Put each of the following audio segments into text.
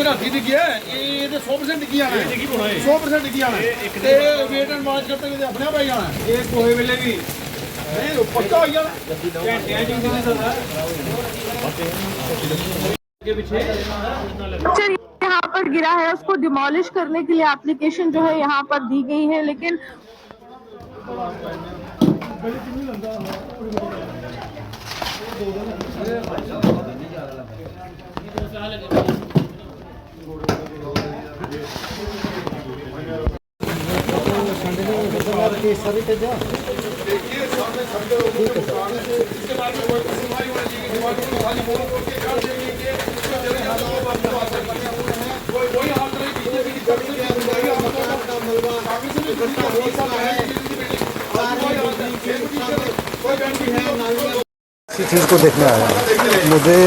हाथी डिगी है, ये 100% डिगी आना है, 100% डिगी आना है। वेट एंड मार्च करते हुए अपने आप आई जाना है, ये कोई वेले भी नहीं पक्का आई जाना। यहाँ पर गिरा है, उसको डिमोलिश करने के लिए एप्लीकेशन जो है यहाँ पर दी गई है, लेकिन इसी चीज़ को देखने आया हूँ। मुझे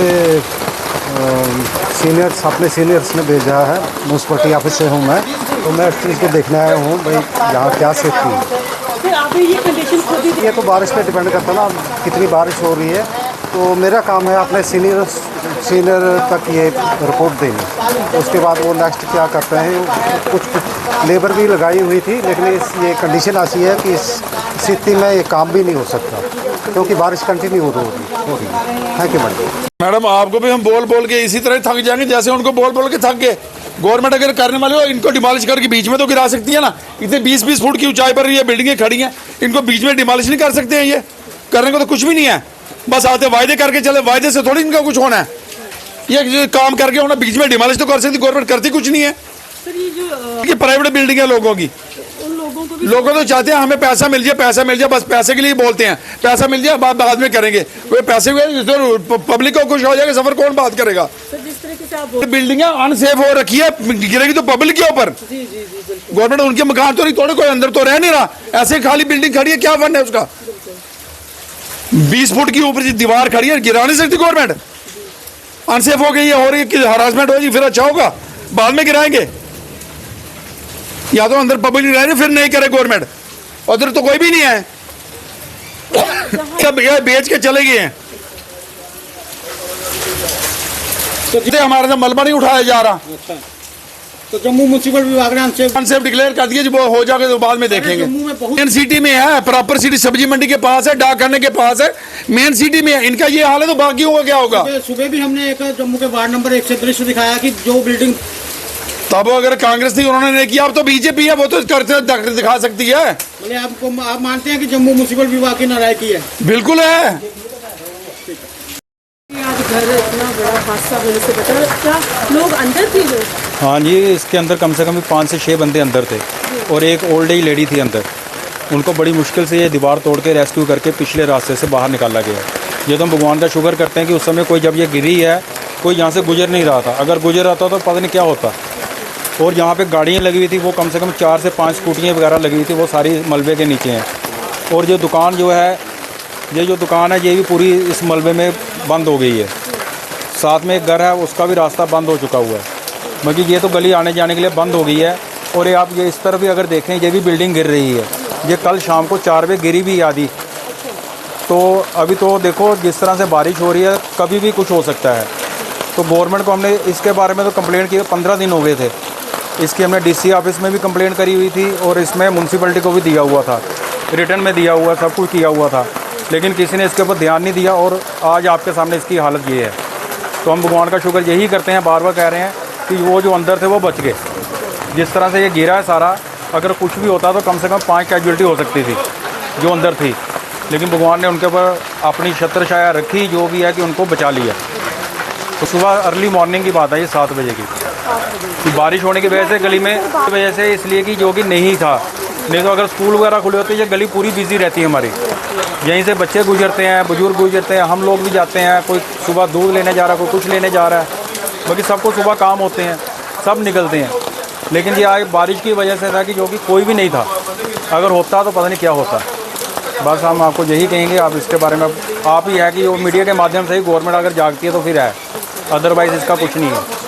सीनियर्स अपने सीनियर्स ने भेजा है, म्यूनसिपलिटी ऑफिस से हूँ मैं, तो मैं इस चीज़ को देखने आया हूँ भाई यहाँ क्या सेफ्टी है। ये तो बारिश पे डिपेंड करता है ना, कितनी बारिश हो रही है। तो मेरा काम है अपने सीनियर तक ये रिपोर्ट देनी, उसके बाद वो नेक्स्ट क्या करते हैं। कुछ लेबर भी लगाई हुई थी, लेकिन ये कंडीशन ऐसी है कि इस स्थिति में ये काम भी नहीं हो सकता क्योंकि बारिश कंटिन्यू हो रही है। थैंक यू मैडम, आपको भी हम बोल बोल के इसी तरह थक जाएंगे जैसे उनको बोल बोल के थक गए। गवर्नमेंट अगर करने वाले हो, इनको डिमोलिश करके बीच में तो गिरा सकती है ना। इतने 20-20 फुट की ऊंचाई पर ये बिल्डिंगें खड़ी हैं, इनको बीच में डिमोलिश नहीं कर सकते हैं। ये करने को तो कुछ भी नहीं है, बस आते वायदे करके चले, वायदे से थोड़ी इनका कुछ होना है। ये काम करके होना, बीच में डिमोलिश तो कर सकती, गवर्नमेंट करती कुछ नहीं है। ये प्राइवेट बिल्डिंग है लोगों की, लोगों तो चाहते हैं हमें पैसा मिल जाए, पैसा मिल जाए, बस पैसे के लिए बोलते हैं पैसा मिल जाए, बाद में करेंगे। वे पैसे हुए तो पब्लिक को खुश हो जाएगा, सफर कौन बात करेगा। जिस तरीके से आप बिल्डिंग अनसेफ हो रखी है, गिरेगी तो पब्लिक के ऊपर। गवर्नमेंट उनके मकान तो नहीं तोड़े, कोई अंदर तो रह नहीं रहा, ऐसे खाली बिल्डिंग खड़ी है, क्या फंड है उसका। 20 फुट की ऊपर दीवार खड़ी है, गिरा नहीं सकती गवर्नमेंट। अनसेफ हो गई है, हो रही है, हरासमेंट होगी, फिर अच्छा होगा, बाद में गिराएंगे। या तो अंदर पब्लिक रह रही, फिर नहीं करे गवर्नमेंट। उधर तो कोई भी नहीं है, सब बेच के चले गए हैं। तो हमारे से मलबा नहीं उठाया जा रहा, तो जम्मू म्युनिसिपल विभाग ने अनसेफ डिक्लेयर कर दिया, वो हो जाएगा तो बाद में देखेंगे। मेन सिटी में है, प्रॉपर सिटी, सब्जी मंडी के पास है, डाकखाने के पास है, मेन सिटी में है। इनका ये हाल है तो बाकी होगा क्या होगा। सुबह भी हमने एक जम्मू के वार्ड नंबर 1 से दृश्य दिखाया कि जो बिल्डिंग, तब अगर कांग्रेस थी उन्होंने नहीं किया, अब तो बीजेपी है, वो तो करते दिखा सकती है। आप मानते हैं कि जम्मू म्युनिसिपल विभाग की नालायकी है? बिल्कुल है। आज घर इतना बड़ा हादसा होने से बचा, क्या लोग अंदर थे? लोग, हाँ जी, इसके अंदर कम से कम 5 से 6 बंदे अंदर थे और एक ओल्ड एज लेडी थी अंदर। उनको बड़ी मुश्किल से ये दीवार तोड़ के रेस्क्यू करके पिछले रास्ते से बाहर निकाला गया। ये तो हम भगवान का शुक्र करते हैं कि उस समय कोई, जब ये गिरी है, कोई यहाँ से गुजर नहीं रहा था। अगर गुजर रहा था तो पता नहीं क्या होता। और यहाँ पे गाड़ियाँ लगी हुई थी, वो कम से कम 4 से 5 स्कूटियाँ वगैरह लगी हुई थी, वो सारी मलबे के नीचे हैं। और जो दुकान जो है, ये जो दुकान है, ये भी पूरी इस मलबे में बंद हो गई है। साथ में एक घर है, उसका भी रास्ता बंद हो चुका हुआ है, क्योंकि ये तो गली आने जाने के लिए बंद हो गई है। और ये आप ये इस तरफ भी अगर देखें, ये भी बिल्डिंग गिर रही है। ये कल शाम को 4 बजे गिरी भी आधी। तो अभी तो देखो जिस तरह से बारिश हो रही है, कभी भी कुछ हो सकता है। तो गवर्नमेंट को हमने इसके बारे में तो कंप्लेंट की, 15 दिन हो गए थे। इसकी हमने डीसी ऑफिस में भी कंप्लेंट करी हुई थी और इसमें म्यूनसिपलिटी को भी दिया हुआ था, रिटर्न में दिया हुआ, सब कुछ किया हुआ था, लेकिन किसी ने इसके ऊपर ध्यान नहीं दिया। और आज आपके सामने इसकी हालत ये है। तो हम भगवान का शुक्र यही करते हैं, बार बार कह रहे हैं कि वो जो अंदर थे वो बच गए। जिस तरह से ये गिरा है सारा, अगर कुछ भी होता तो कम से कम 5 कैजुअल्टी हो सकती थी जो अंदर थी, लेकिन भगवान ने उनके ऊपर अपनी छत्र छाया रखी, जो भी है कि उनको बचा लिया। तो सुबह अर्ली मॉर्निंग की बात है, ये 7 बजे की बारिश होने की वजह से गली में वजह से, इसलिए कि जो कि नहीं था, नहीं तो अगर स्कूल वगैरह खुले होते ये गली पूरी बिजी रहती है हमारी। यहीं से बच्चे गुजरते हैं, बुजुर्ग गुजरते हैं, हम लोग भी जाते हैं, कोई सुबह दूध लेने जा रहा है, कोई कुछ लेने जा रहा है, बाकी सबको सुबह काम होते हैं, सब निकलते हैं। लेकिन ये आज बारिश की वजह से था कि जो कि कोई भी नहीं था, अगर होता तो पता नहीं क्या होता। बस हम आपको यही कहेंगे, आप इसके बारे में आप ही है कि वो मीडिया के माध्यम से ही गवर्नमेंट अगर जागती है तो फिर है, अदरवाइज़ इसका कुछ नहीं है।